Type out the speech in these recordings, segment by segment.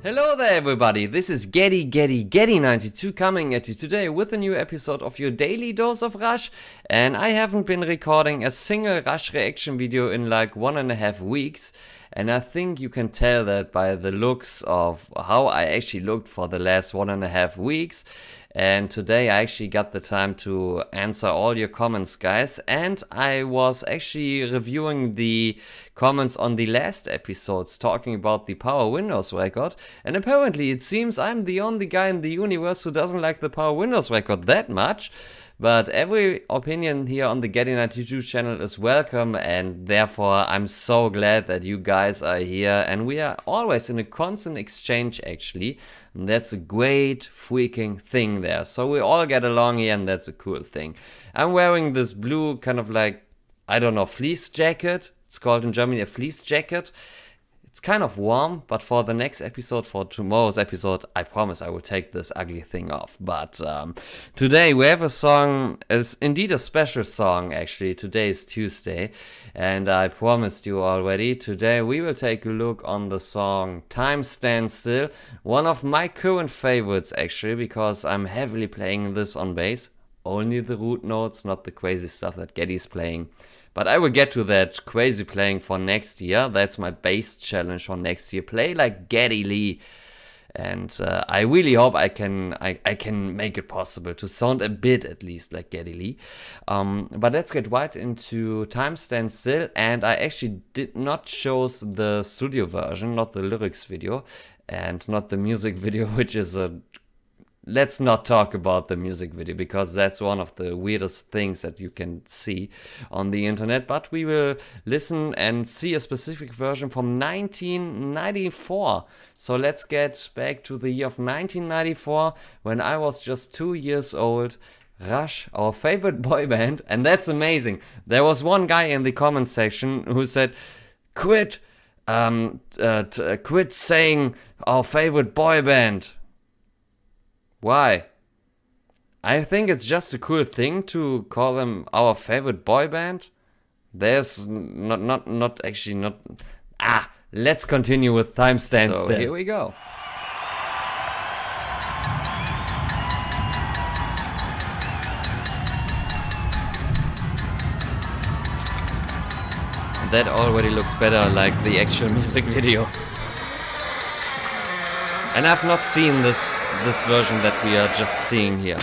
Hello there everybody, this is Geddy92 coming at you today with a new episode of your daily dose of Rush, and I haven't been recording a single Rush reaction video in like 1.5 weeks, and I think you can tell that by the looks of how I actually looked for the last 1.5 weeks. And today I actually got the time to answer all your comments, guys, and I was actually reviewing the comments on the last episodes talking about the Power Windows record, and apparently it seems I'm the only guy in the universe who doesn't like the Power Windows record that much. But every opinion here on the Geddy92 channel is welcome, and therefore I'm so glad that you guys are here, and we are always in a constant exchange actually, and that's a great freaking thing there. So we all get along here, and that's a cool thing. I'm wearing this blue kind of like, I don't know, fleece jacket. It's called in Germany a fleece jacket. It's kind of warm, but for the next episode, for tomorrow's episode, I promise I will take this ugly thing off. But today we have a song, is indeed a special song actually. Today is Tuesday, and I promised you already, today we will take a look on the song Time Stands Still, one of my current favorites actually, because I'm heavily playing this on bass. Only the root notes, not the crazy stuff that Geddy's playing. But I will get to that crazy playing for next year. That's my bass challenge for next year. Play like Geddy Lee. And I really hope I can make it possible to sound a bit at least like Geddy Lee. But let's get right into Time Stands Still. And I actually did not choose the studio version, not the lyrics video, and not the music video, which is a... Let's not talk about the music video, because that's one of the weirdest things that you can see on the internet. But we will listen and see a specific version from 1994. So let's get back to the year of 1994, when I was just 2 years old. Rush, our favorite boy band, and that's amazing. There was one guy in the comment section who said, quit saying our favorite boy band. Why? I think it's just a cool thing to call them our favorite boy band. There's not actually. Let's continue with Time Stands Still. Here we go. That already looks better like the actual music video. And I've not seen this version that we are just seeing here.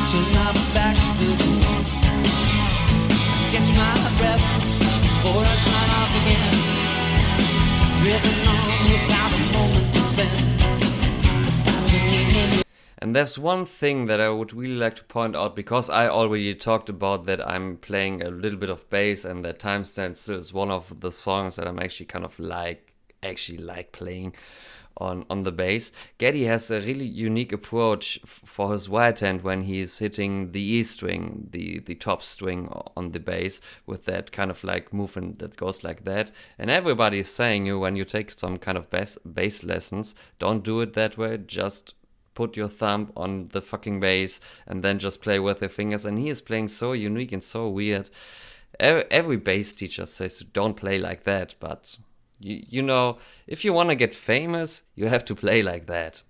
Turn my back to the wall, catch my breath before I sign off again. Driven on without a moment to spend. And there's one thing that I would really like to point out, because I already talked about that I'm playing a little bit of bass, and that Time Stands Still is one of the songs that I'm actually kind of like playing on the bass. Geddy has a really unique approach for his right hand when he's hitting the E string, the top string on the bass, with that kind of like movement that goes like that. And everybody is saying you, when you take some kind of bass lessons, don't do it that way, just put your thumb on the fucking bass and then just play with your fingers. And he is playing so unique and so weird. Every bass teacher says don't play like that, but you know, if you want to get famous, you have to play like that.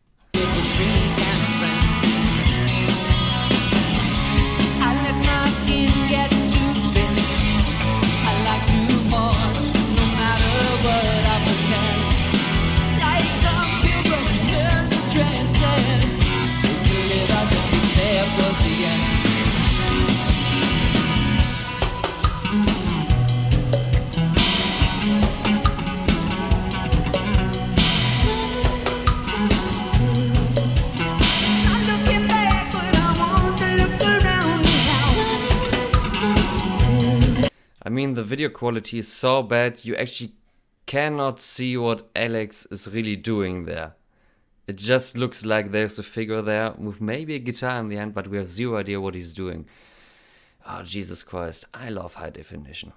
I mean, the video quality is so bad, you actually cannot see what Alex is really doing there. It just looks like there's a figure there with maybe a guitar in the end, but we have zero idea what he's doing. Oh, Jesus Christ, I love high definition.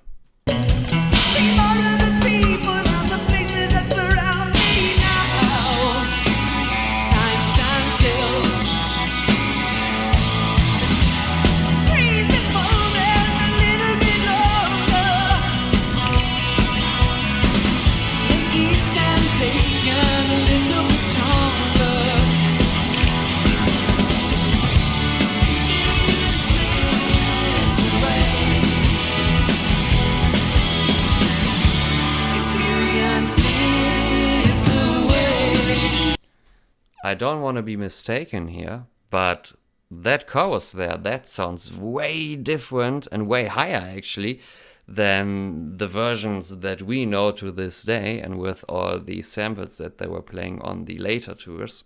I don't want to be mistaken here, but that chorus there, that sounds way different and way higher actually than the versions that we know to this day, and with all the samples that they were playing on the later tours.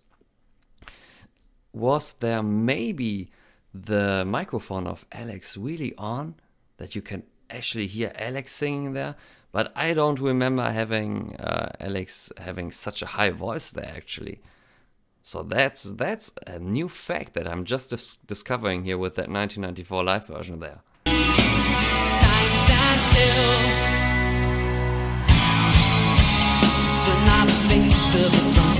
Was there maybe the microphone of Alex really on, that you can actually hear Alex singing there? But I don't remember having Alex having such a high voice there actually. So that's a new fact that I'm just discovering here with that 1994 live version there. Time stands still. Turn my face to the sun.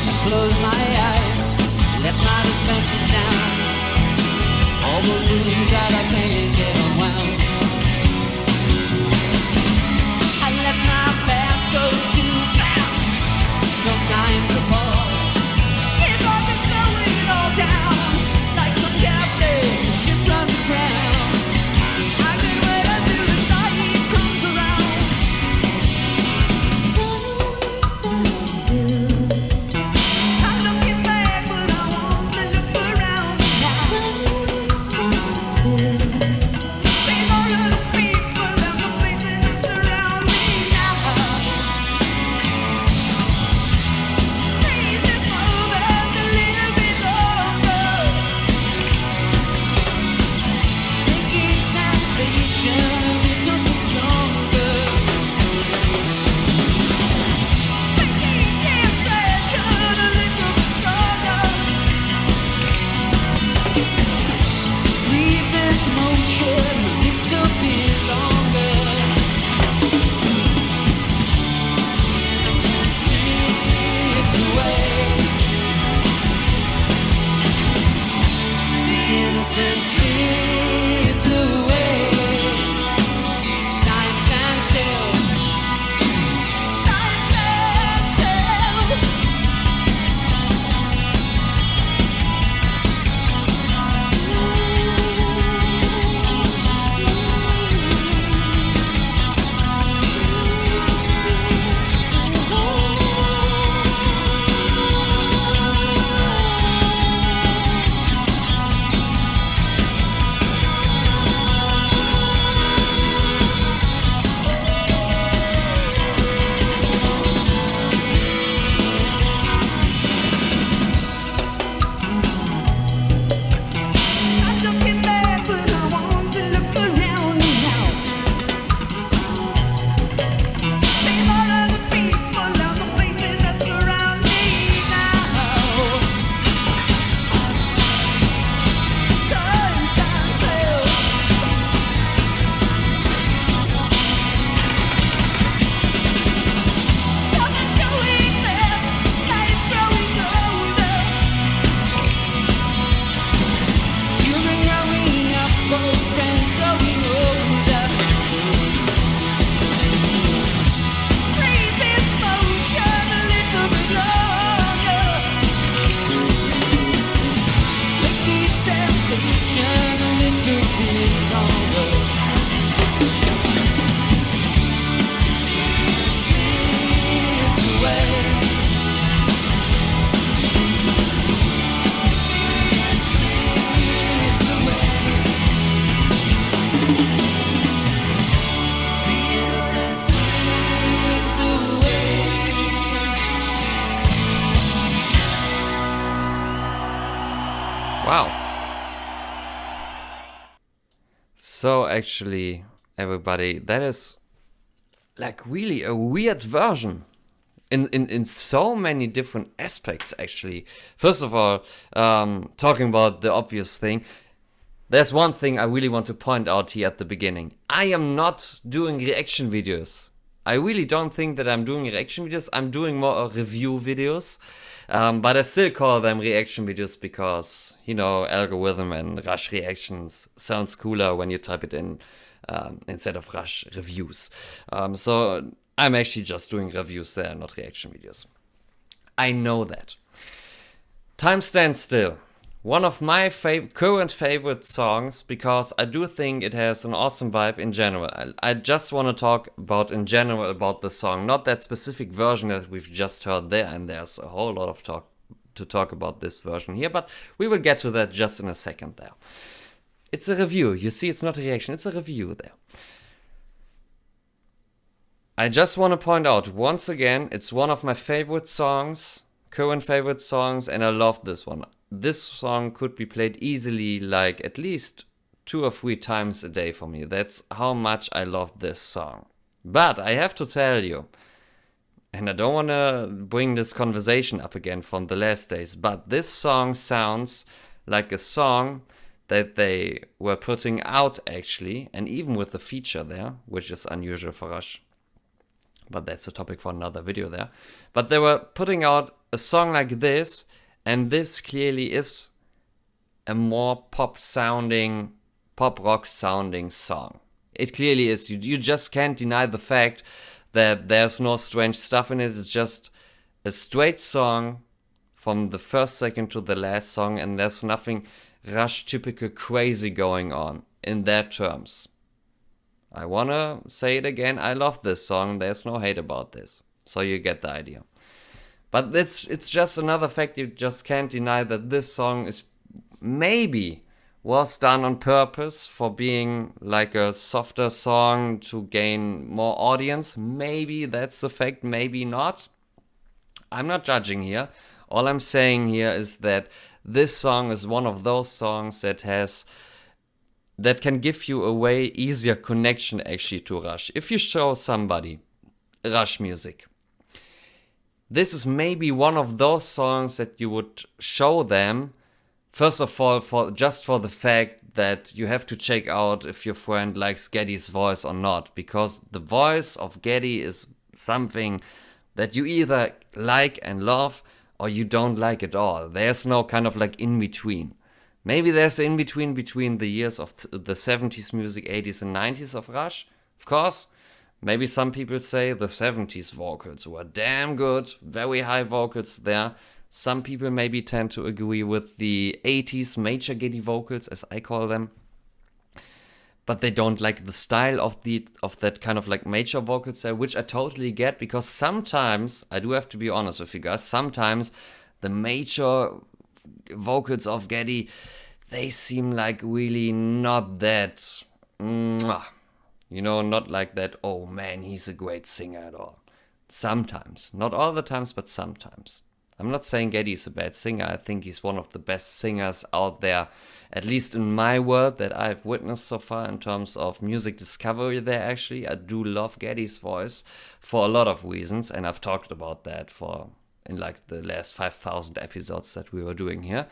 I close my eyes, let my defenses down. All those rooms that I can't get unwound. I let my past go too fast. No time to pause. If I can slow it all down, like some captain, ship runs aground. I can wait until the night comes around. Time stands still. I'm looking back, but I want to look around now. Time stands still. Save all of the people and the places that surround me now. Please just move us a little bit longer. Make each sensation a little bit stronger. Make each impression a little bit stronger. Breathe this motion a little bit longer. Innocence slips away. The innocence slips away. Time stands still. Time stands still. I'm looking back, but I want to look around now. Save all of the people and the places that surround me now. Time stands still. Summer's going fast, night's growing older. Children growing up, old friends growing older. Breathe this motion a little bit longer. Make each sensation a little bit stronger. Experience slips away. Experience slips away. The innocence slips away. Wow. So actually, everybody, that is like really a weird version in so many different aspects actually. First of all, talking about the obvious thing, there's one thing I really want to point out here at the beginning. I am not doing reaction videos. I really don't think that I'm doing reaction videos. I'm doing more review videos. But I still call them reaction videos because, you know, algorithm and Rush reactions sounds cooler when you type it in instead of Rush reviews. So I'm actually just doing reviews there, not reaction videos. I know that. Time stands still. One of my current favorite songs, because I do think it has an awesome vibe in general. I just want to talk about in general about the song, not that specific version that we've just heard there, and there's a whole lot of talk about this version here, but we will get to that just in a second there. It's a review. You see, it's not a reaction, it's a review there. I just want to point out, once again, it's one of my favorite songs, current favorite songs, and I love this one. This song could be played easily like at least 2 or 3 times a day for me. That's how much I love this song. But I have to tell you, and I don't want to bring this conversation up again from the last days, but this song sounds like a song that they were putting out actually, and even with the feature there, which is unusual for Rush. But that's a topic for another video there. But they were putting out a song like this, and this clearly is a more pop rock sounding song. It clearly is. You just can't deny the fact that there's no strange stuff in it. It's just a straight song from the first second to the last song, and there's nothing Rush typical crazy going on in that terms. I wanna say it again, I love this song, there's no hate about this. So you get the idea. But it's just another fact, you just can't deny that this song is maybe was done on purpose for being like a softer song to gain more audience. Maybe that's the fact, maybe not. I'm not judging here. All I'm saying here is that this song is one of those songs that can give you a way easier connection actually to Rush. If you show somebody Rush music, this is maybe one of those songs that you would show them, first of all, for the fact that you have to check out if your friend likes Geddy's voice or not, because the voice of Geddy is something that you either like and love or you don't like at all. There's no kind of like in between. Maybe there's an in between the years of the 70s music, 80s and 90s of Rush, of course. Maybe some people say the 70s vocals were damn good, very high vocals there. Some people maybe tend to agree with the 80s Major Geddy vocals, as I call them. But they don't like the style of that kind of like major vocals there, which I totally get, because sometimes, I do have to be honest with you guys, sometimes the major vocals of Geddy, they seem like really not that, not like that, oh man, he's a great singer at all. Sometimes, not all the times, but sometimes. I'm not saying Geddy is a bad singer. I think he's one of the best singers out there, at least in my world that I've witnessed so far in terms of music discovery there actually. I do love Geddy's voice for a lot of reasons, and I've talked about that in like the last 5,000 episodes that we were doing here.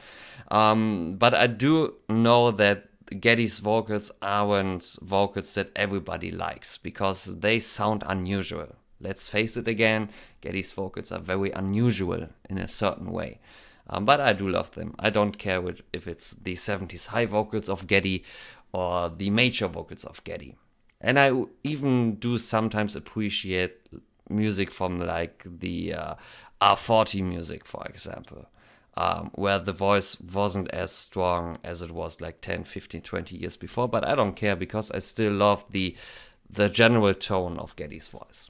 But I do know that Geddy's vocals aren't vocals that everybody likes, because they sound unusual. Let's face it again, Geddy's vocals are very unusual in a certain way. But I do love them. I don't care if it's the 70s high vocals of Geddy or the major vocals of Geddy. And I even do sometimes appreciate music from like the R40 music, for example, where the voice wasn't as strong as it was like 10, 15, 20 years before. But I don't care, because I still love the general tone of Geddy's voice.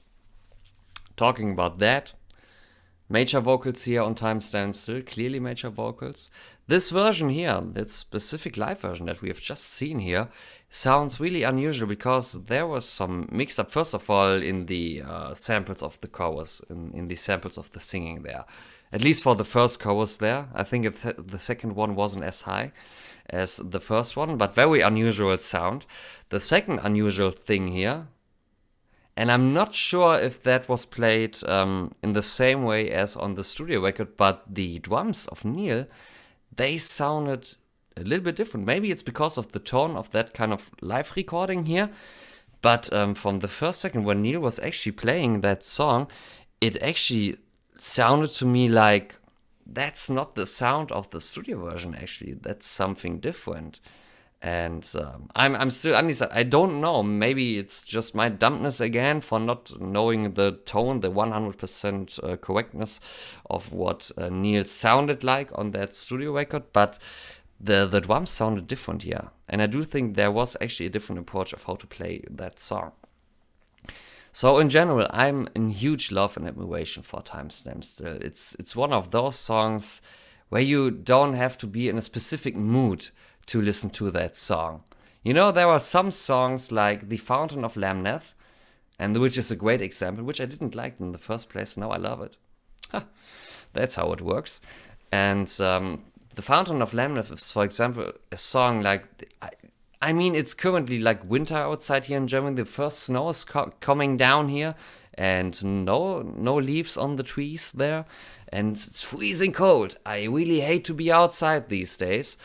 Talking about that, major vocals here on Time Stands Still, clearly major vocals. This version here, that specific live version that we have just seen here, sounds really unusual, because there was some mix-up, first of all, in the samples of the chorus, in the samples of the singing there. At least for the first chorus there. I think the second one wasn't as high as the first one, but very unusual sound. The second unusual thing here, and I'm not sure if that was played in the same way as on the studio record, but the drums of Neil, they sounded a little bit different. Maybe it's because of the tone of that kind of live recording here. But from the first second when Neil was actually playing that song, it actually sounded to me like that's not the sound of the studio version actually. That's something different. And I'm still undecided. I don't know. Maybe it's just my dumbness again for not knowing the tone, the 100% correctness of what Neil sounded like on that studio record. But the drums sounded different here. And I do think there was actually a different approach of how to play that song. So in general, I'm in huge love and admiration for Timestamp Still. It's one of those songs where you don't have to be in a specific mood to listen to that song. You know, there are some songs like The Fountain of Lamneth, and which is a great example, which I didn't like in the first place. Now I love it. That's how it works. And The Fountain of Lamneth is, for example, a song like... I mean, it's currently like winter outside here in Germany. The first snow is coming down here, and no leaves on the trees there, and it's freezing cold. I really hate to be outside these days.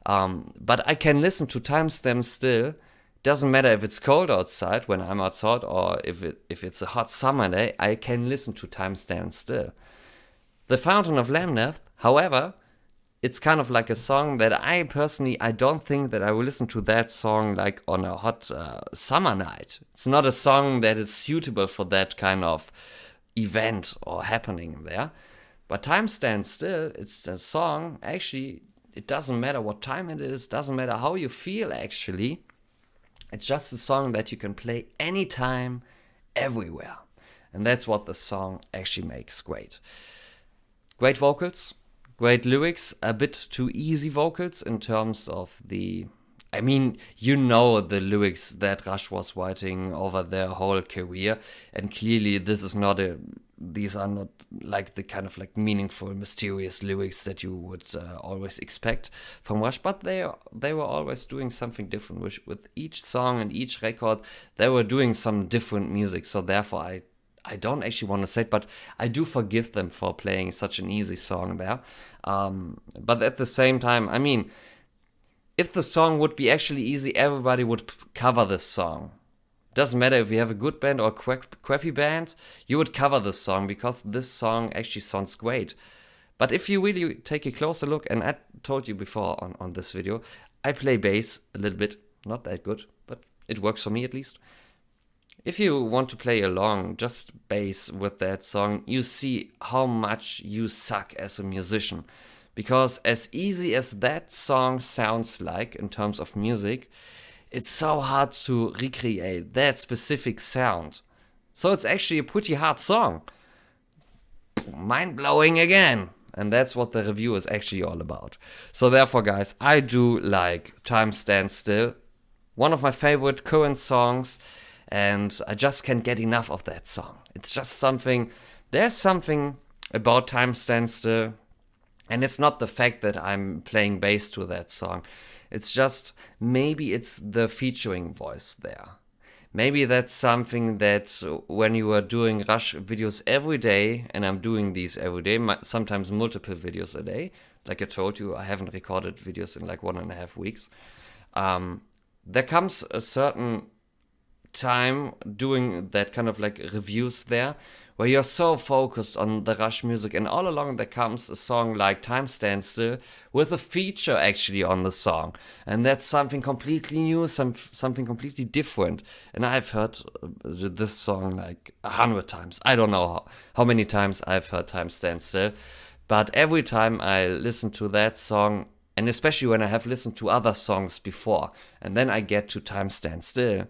But I can listen to Timestamp Still. Doesn't matter if it's cold outside when I'm outside, or if it's a hot summer day, I can listen to Timestamp Still. The Fountain of Lamneth, however, it's kind of like a song that I don't think that I will listen to that song like on a hot summer night. It's not a song that is suitable for that kind of event or happening there. But Timestamp Still, it's a song, actually, it doesn't matter what time it is, doesn't matter how you feel actually. It's just a song that you can play anytime, everywhere. And that's what the song actually makes great. Great vocals, great lyrics, a bit too easy vocals in terms of the... I mean, you know the lyrics that Rush was writing over their whole career, and clearly these are not like the kind of like meaningful, mysterious lyrics that you would always expect from Rush, but they were always doing something different, which with each song and each record, they were doing some different music, so therefore I don't actually want to say it, but I do forgive them for playing such an easy song there. But at the same time, I mean, if the song would be actually easy, everybody would cover this song. Doesn't matter if you have a good band or a crappy band, you would cover this song because this song actually sounds great. But if you really take a closer look, and I told you before on this video, I play bass a little bit, not that good, but it works for me at least. If you want to play along, just bass with that song, you see how much you suck as a musician. Because as easy as that song sounds like in terms of music, it's so hard to recreate that specific sound. So it's actually a pretty hard song. Mind-blowing again. And that's what the review is actually all about. So therefore, guys, I do like Timestamp Still. One of my favorite current songs. And I just can't get enough of that song. It's just something... There's something about Timestamp Still. And it's not the fact that I'm playing bass to that song. It's just, maybe it's the featuring voice there. Maybe that's something that when you are doing Rush videos every day, and I'm doing these every day, sometimes multiple videos a day. Like I told you, I haven't recorded videos in like 1.5 weeks. There comes a certain time doing that kind of like reviews there, where you're so focused on the Rush music, and all along there comes a song like Timestamp Still with a feature actually on the song, and that's something completely new, something completely different. And I've heard this song like 100 times. I don't know how many times I've heard Timestamp Still, but every time I listen to that song, and especially when I have listened to other songs before, and then I get to Timestamp Still,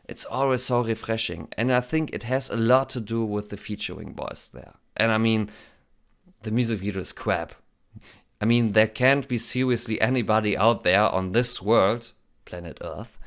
it's always so refreshing. And I think it has a lot to do with the featuring voice there. And I mean, the music video is crap. I mean, there can't be seriously anybody out there on this world, planet Earth,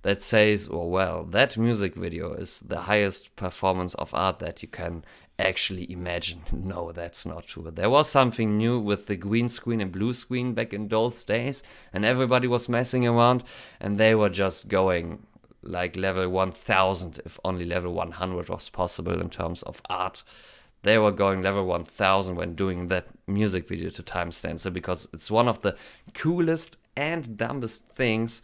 that says, oh well, that music video is the highest performance of art that you can actually imagine. No, that's not true. There was something new with the green screen and blue screen back in those days, and everybody was messing around, and they were just going like level 1000, if only level 100 was possible in terms of art. They were going level 1000 when doing that music video to Timestamp Still, because it's one of the coolest and dumbest things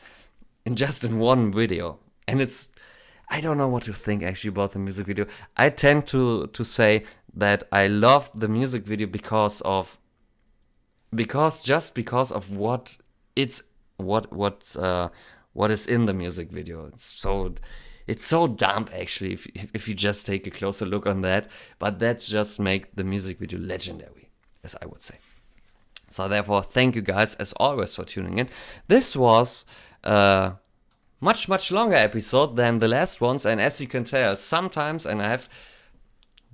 in one video. And it's, I don't know what to think actually about the music video. I tend to say that I love the music video because of what what is in the music video. It's so dumb actually if you just take a closer look on that, but that just make the music video legendary, as I would say. So therefore, thank you guys as always for tuning in. This was a much longer episode than the last ones, and as you can tell, sometimes, and I have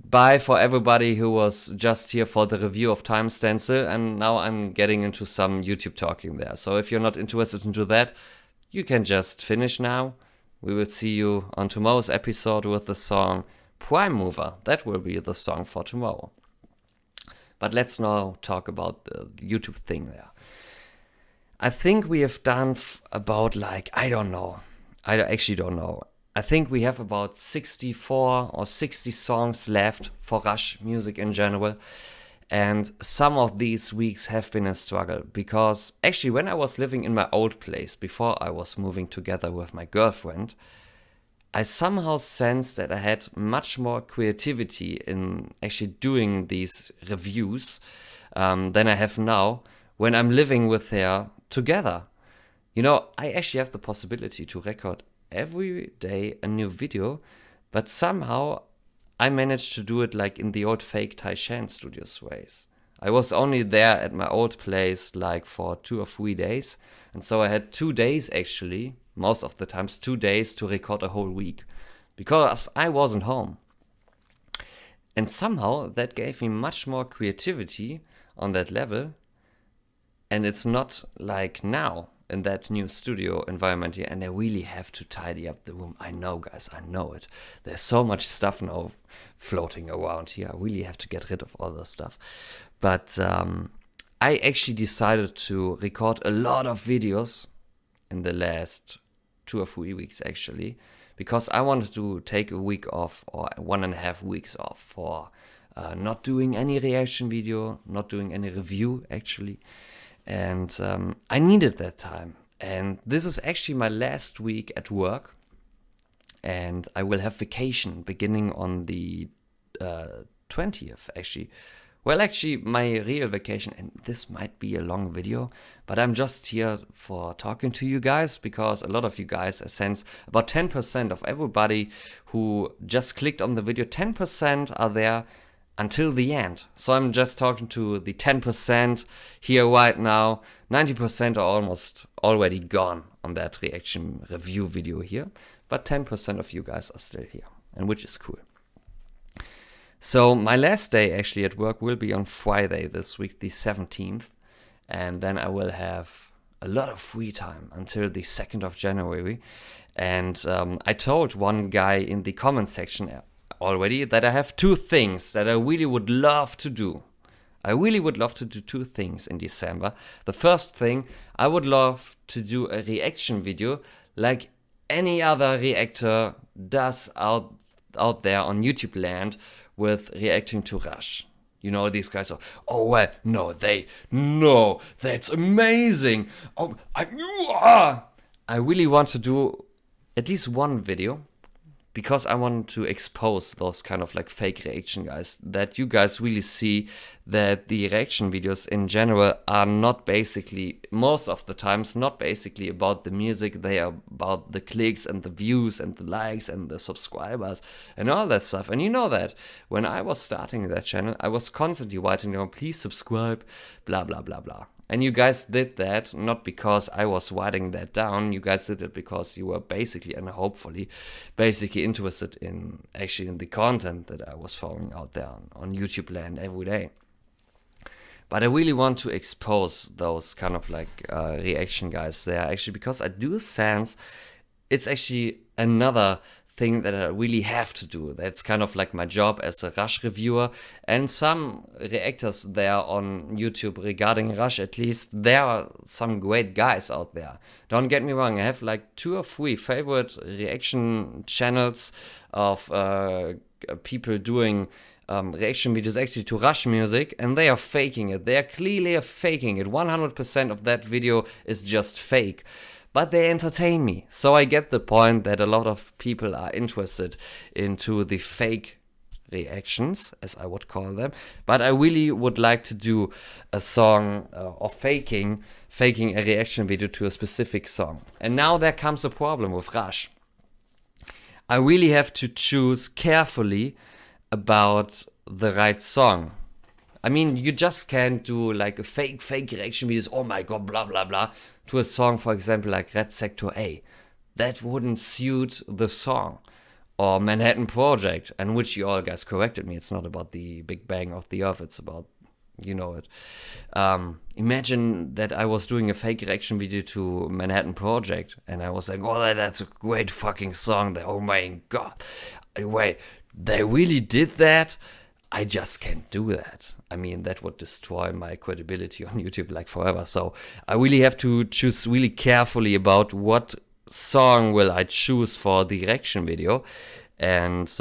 bye for everybody who was just here for the review of Time Stand Still, and now I'm getting into some YouTube talking there. So if you're not interested into that, you can just finish now. We will see you on tomorrow's episode with the song Prime Mover. That will be the song for tomorrow. But let's now talk about the YouTube thing there. I think we have done about I don't know. I actually don't know. I think we have about 64 or 60 songs left for Rush music in general. And some of these weeks have been a struggle because actually when I was living in my old place before I was moving together with my girlfriend, I somehow sensed that I had much more creativity in actually doing these reviews than I have now when I'm living with her together. You know, I actually have the possibility to record every day a new video, but somehow I managed to do it like in the old fake Taishan Studios ways. I was only there at my old place like for 2 or 3 days, and so I had 2 days actually, most of the times 2 days to record a whole week, because I wasn't home. And somehow that gave me much more creativity on that level, and it's not like now in that new studio environment here, and I really have to tidy up the room. I know, guys, I know it. There's so much stuff now floating around here. I really have to get rid of all the stuff. But I actually decided to record a lot of videos in the last 2 or 3 weeks actually, because I wanted to take a week off or 1.5 weeks off for not doing any reaction video, not doing any review actually. And I needed that time. And this is actually my last week at work. And I will have vacation beginning on the 20th, actually. Well, actually, my real vacation, and this might be a long video, but I'm just here for talking to you guys, because a lot of you guys, I sense, about 10% of everybody who just clicked on the video, 10% are there until the end. So I'm just talking to the 10% here right now. 90% are almost already gone on that reaction review video here, but 10% of you guys are still here, and which is cool. So my last day actually at work will be on Friday this week, the 17th, and then I will have a lot of free time until the 2nd of January. And I told one guy in the comment section already that I have 2 things that I really would love to do. I really would love to do 2 things in December. The first thing, I would love to do a reaction video like any other reactor does out there on YouTube land with reacting to Rush. You know, these guys are, oh, well, no, that's amazing. Oh, I really want to do at least one video, because I want to expose those kind of like fake reaction guys, that you guys really see that the reaction videos in general are not basically, most of the times, not basically about the music. They are about the clicks and the views and the likes and the subscribers and all that stuff. And you know that when I was starting that channel, I was constantly writing down, please subscribe, blah, blah, blah, blah. And you guys did that not because I was writing that down. You guys did it because you were basically, and hopefully, basically interested in actually in the content that I was throwing out there on YouTube land every day. But I really want to expose those kind of like reaction guys there actually, because I do sense it's actually another thing that I really have to do. That's kind of like my job as a Rush reviewer, and some reactors there on YouTube regarding Rush, at least there are some great guys out there. Don't get me wrong, I have like 2 or 3 favorite reaction channels of people doing reaction videos actually to Rush music, and they are faking it. They are clearly faking it. 100% of that video is just fake. But they entertain me. So I get the point that a lot of people are interested into the fake reactions, as I would call them, but I really would like to do a song or faking a reaction video to a specific song. And now there comes a problem with Rush. I really have to choose carefully about the right song. I mean, you just can't do like a fake reaction videos, oh my god, blah blah blah, to a song, for example, like Red Sector A. That wouldn't suit the song. Or Manhattan Project, and which you all guys corrected me. It's not about the Big Bang of the Earth, it's about, you know it. Imagine that I was doing a fake reaction video to Manhattan Project, and I was like, oh, that's a great fucking song. Oh my god. Wait, they really did that? I just can't do that. I mean, that would destroy my credibility on YouTube like forever. So I really have to choose really carefully about what song will I choose for the reaction video. And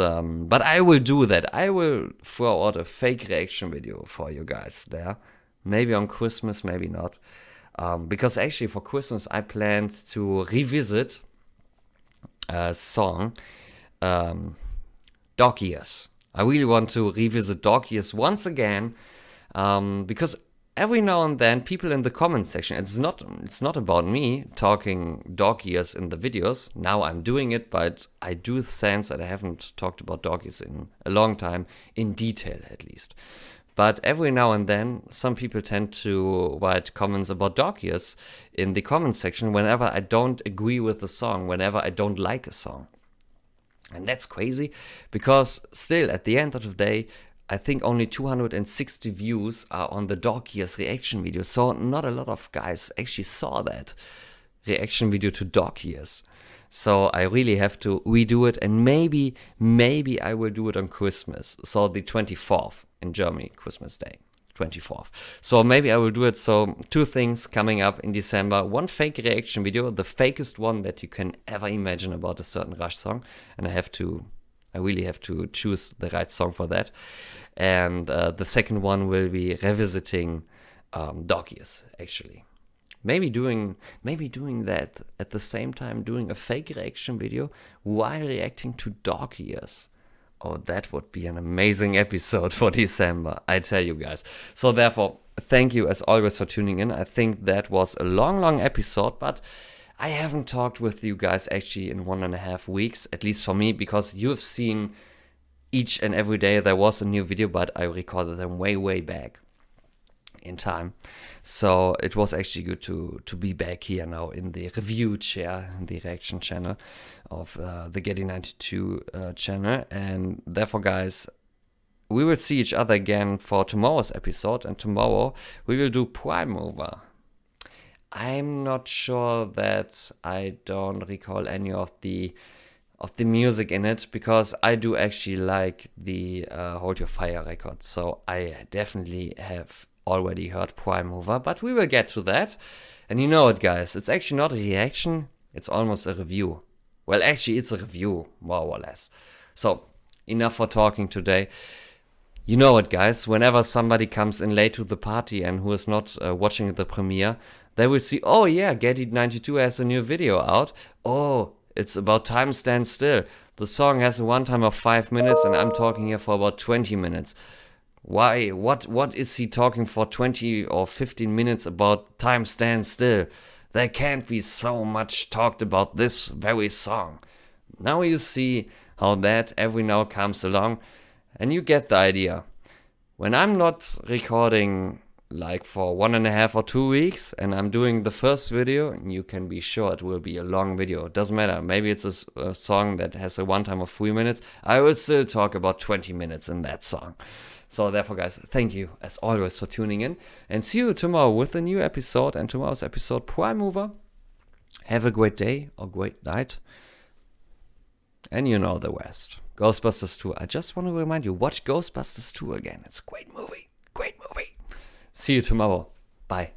but I will do that. I will throw out a fake reaction video for you guys there. Maybe on Christmas, maybe not. Because actually for Christmas I planned to revisit a song, Dog Years. I really want to revisit Dog Years once again, because every now and then people in the comment section, it's not about me talking Dog Years in the videos. Now I'm doing it, but I do sense that I haven't talked about Dog Years in a long time, in detail at least. But every now and then some people tend to write comments about Dog Years in the comment section whenever I don't agree with the song, whenever I don't like a song. And that's crazy, because still at the end of the day, I think only 260 views are on the Dog Years reaction video. So not a lot of guys actually saw that reaction video to Dog Years. So I really have to redo it, and maybe I will do it on Christmas. So the 24th in Germany, Christmas Day, 24th. So maybe I will do it. So 2 things coming up in December. 1 fake reaction video, the fakest one that you can ever imagine about a certain Rush song. And I really have to choose the right song for that. And the second one will be revisiting Dog Years, actually. Maybe doing that at the same time, doing a fake reaction video while reacting to Dog Years. Oh, that would be an amazing episode for December, I tell you guys. So therefore, thank you as always for tuning in. I think that was a long episode, but I haven't talked with you guys actually in 1.5 weeks, at least for me, because you've seen each and every day there was a new video, but I recorded them way back in time. So it was actually good to be back here now in the review chair, in the reaction channel of the Getty92 channel. And therefore, guys, we will see each other again for tomorrow's episode, and tomorrow we will do Prime Mover. I'm not sure that I don't recall any of the music in it, because I do actually like the Hold Your Fire record. So I definitely have already heard Prime Mover, but we will get to that. And you know it, guys, it's actually not a reaction, it's almost a review. Well, actually it's a review, more or less. So enough for talking today. You know it, guys, whenever somebody comes in late to the party and who is not watching the premiere, they will see, oh yeah, Getty92 has a new video out. Oh, it's about Time Stands Still. The song has a runtime of 5 minutes and I'm talking here for about 20 minutes. Why? What is he talking for 20 or 15 minutes about Time Stands Still? There can't be so much talked about this very song. Now you see how that every now comes along, and you get the idea. When I'm not recording like for 1.5 or 2 weeks and I'm doing the first video, you can be sure it will be a long video. It doesn't matter. Maybe it's a song that has a runtime of 3 minutes. I will still talk about 20 minutes in that song. So therefore, guys, thank you as always for tuning in, and see you tomorrow with a new episode, and tomorrow's episode, Prime Mover. Have a great day or great night. And you know the rest. Ghostbusters 2. I just want to remind you, watch Ghostbusters 2 again. It's a great movie. Great movie. See you tomorrow. Bye.